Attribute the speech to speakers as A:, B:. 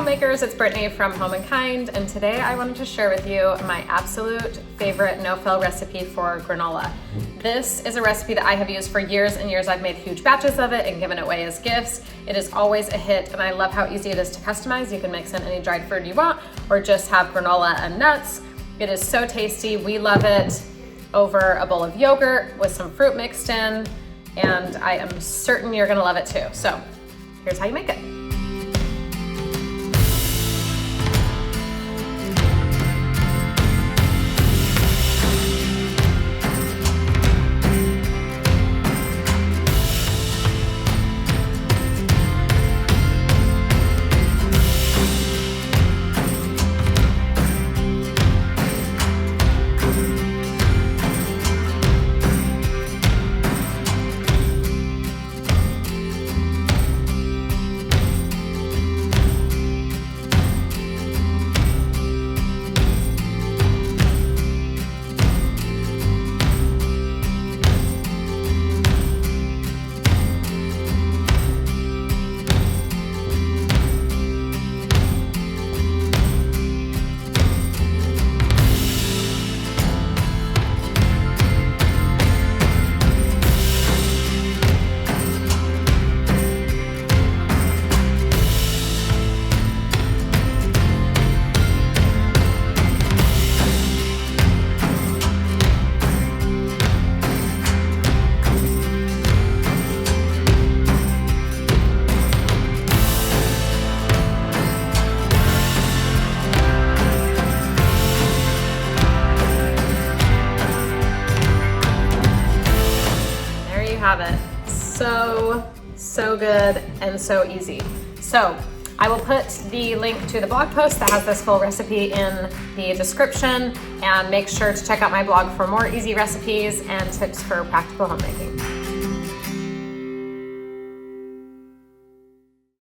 A: homemakers, it's Brittany from Home and Kind, and today I wanted to share with you my absolute favorite no-fill recipe for granola. This is a recipe that I have used for years and years. I've made huge batches of it and given it away as gifts. It is always a hit, and I love how easy it is to customize. You can mix in any dried fruit you want or just have granola and nuts. It is so tasty. We love it over a bowl of yogurt with some fruit mixed in, and I am certain you're gonna love it too. So here's how you make it. Have it. So good and so easy. So I will put the link to the blog post that has this full recipe in the description, and make sure to check out my blog for more easy recipes and tips for practical homemaking.